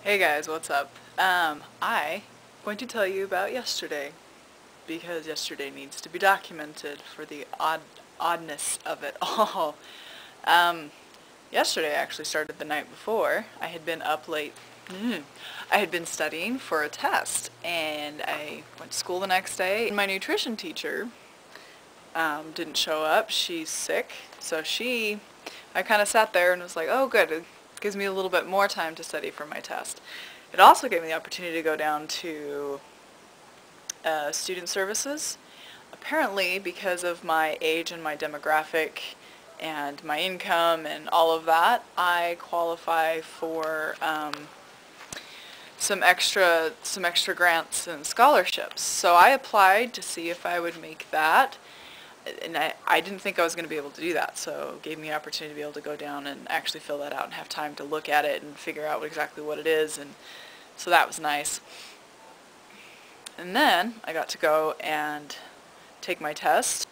Hey guys, what's up? I'm going to tell you about yesterday because yesterday needs to be documented for the oddness of it all. Um, Yesterday actually started the night before. I had been up late. I had been studying for a test, and I went to school the next day. My nutrition teacher didn't show up. She's sick, so I kind of sat there and was like, oh good, it gives me a little bit more time to study for my test. It also gave me the opportunity to go down to student services. Apparently, because of my age and my demographic and my income and all of that, I qualify for some extra grants and scholarships. So I applied to see if I would make that. And I didn't think I was going to be able to do that, so it gave me an opportunity to be able to go down and actually fill that out and have time to look at it and figure out exactly what it is, and so that was nice. And then I got to go and take my test.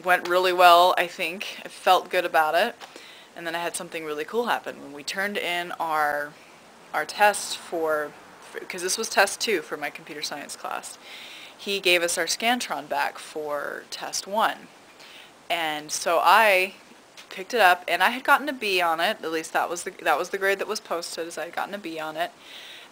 Went really well, I think. I felt good about it. And then I had something really cool happen. When we turned in our test because this was test 2 for my computer science class, he gave us our Scantron back for test 1. And so I picked it up, and I had gotten a B on it. At least that was the grade that was posted, as I had gotten a B on it.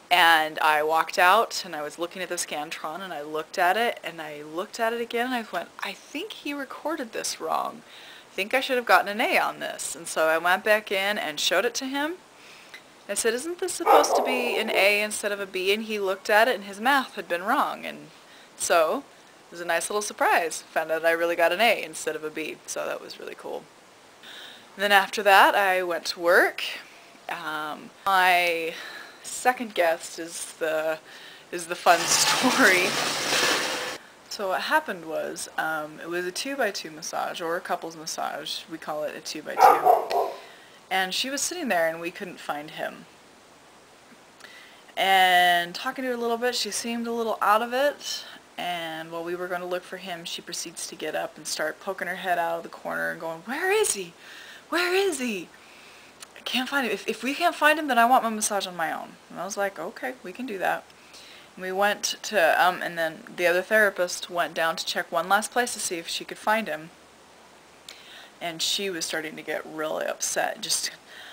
And I walked out, and I was looking at the Scantron, and I looked at it, and I looked at it again, and I went, I think he recorded this wrong. I think I should have gotten an A on this. And so I went back in and showed it to him. I said, isn't this supposed to be an A instead of a B? And he looked at it, and his math had been wrong. And so it was a nice little surprise. Found out I really got an A instead of a B, so that was really cool. And then after that, I went to work. My second guest is the fun story. So what happened was, it was a 2x2 massage, or a couples massage. We call it a 2x2. And she was sitting there, and we couldn't find him. And talking to her a little bit, she seemed a little out of it. And while we were going to look for him, she proceeds to get up and start poking her head out of the corner and going, where is he? Where is he? I can't find him. If we can't find him, then I want my massage on my own. And I was like, okay, we can do that. And we went to, and then the other therapist went down to check one last place to see if she could find him. And she was starting to get really upset. Just,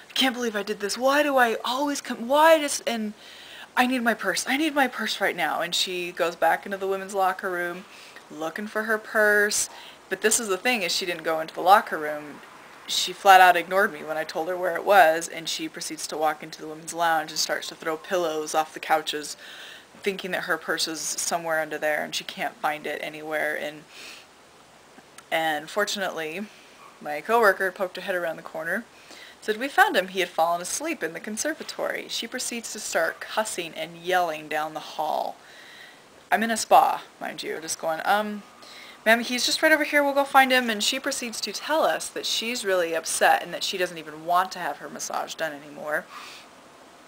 I can't believe I did this. Why do I always come? And I need my purse. I need my purse right now. And she goes back into the women's locker room looking for her purse. But this is the thing, is she didn't go into the locker room. She flat out ignored me when I told her where it was, and she proceeds to walk into the women's lounge and starts to throw pillows off the couches, thinking that her purse is somewhere under there, and she can't find it anywhere. And fortunately, my coworker poked her head around the corner, said, we found him. He had fallen asleep in the conservatory. She proceeds to start cussing and yelling down the hall. I'm in a spa, mind you, just going, ma'am, he's just right over here, we'll go find him. And she proceeds to tell us that she's really upset and that she doesn't even want to have her massage done anymore.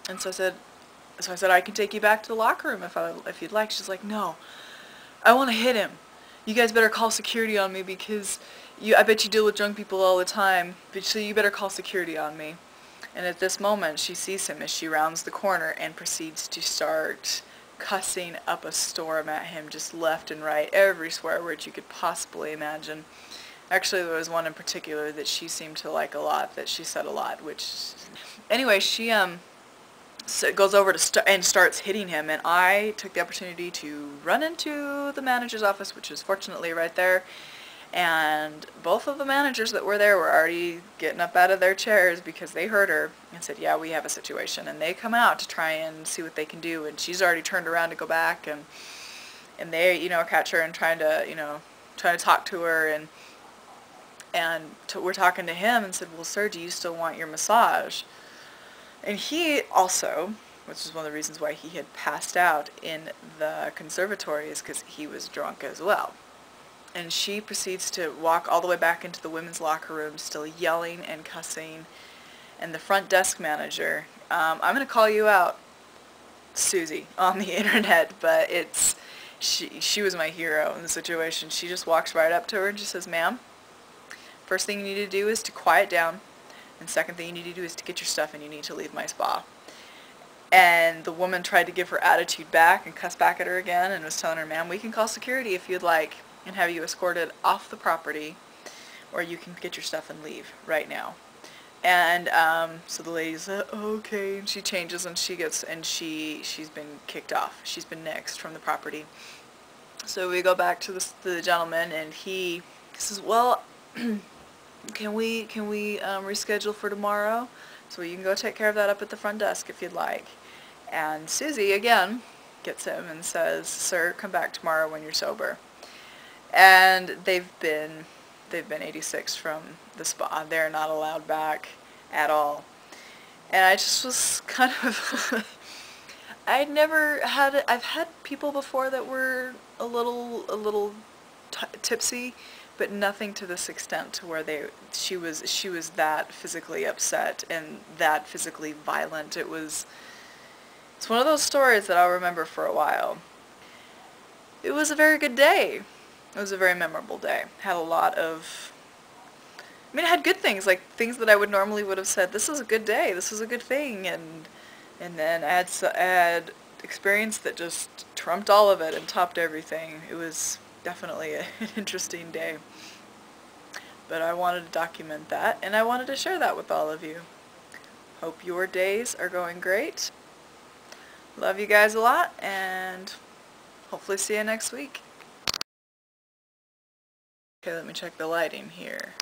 And so I said, I can take you back to the locker room if you'd like. She's like, no, I want to hit him. You guys better call security on me because I bet you deal with drunk people all the time, so you better call security on me. And at this moment, she sees him as she rounds the corner and proceeds to start cussing up a storm at him, just left and right, every swear word you could possibly imagine. Actually, there was one in particular that she seemed to like a lot, that she said a lot, which... Anyway, she goes over and starts hitting him, and I took the opportunity to run into the manager's office, which is fortunately right there. And both of the managers that were there were already getting up out of their chairs because they heard her and said, yeah, we have a situation. And they come out to try and see what they can do. And she's already turned around to go back. And they, catch her and trying to talk to her. We're talking to him and said, well, sir, do you still want your massage? And he also, which is one of the reasons why he had passed out in the conservatory, is because he was drunk as well. And she proceeds to walk all the way back into the women's locker room, still yelling and cussing. And the front desk manager, I'm going to call you out, Susie, on the internet, but she was my hero in the situation. She just walks right up to her and just says, ma'am, first thing you need to do is to quiet down, and second thing you need to do is to get your stuff and you need to leave my spa. And the woman tried to give her attitude back and cuss back at her again and was telling her, ma'am, we can call security if you'd like and have you escorted off the property, or you can get your stuff and leave right now. And so the lady's like, okay, and she changes and she's been kicked off. She's been nixed from the property. So we go back to the gentleman, and he says, well, can we reschedule for tomorrow? So you can go take care of that up at the front desk if you'd like. And Susie again gets him and says, sir, come back tomorrow when you're sober. And they've been 86 from the spa. They're not allowed back at all. And I just was kind of I've had people before that were a little tipsy, but nothing to this extent to where she was that physically upset and that physically violent. It's one of those stories that I'll remember for a while. It was a very good day. It was a very memorable day. Had a lot of, it had good things, like things that I would have said, this is a good day, this is a good thing, and then I had experience that just trumped all of it and topped everything. It was definitely an interesting day. But I wanted to document that, and I wanted to share that with all of you. Hope your days are going great. Love you guys a lot, and hopefully see you next week. Okay, let me check the lighting here.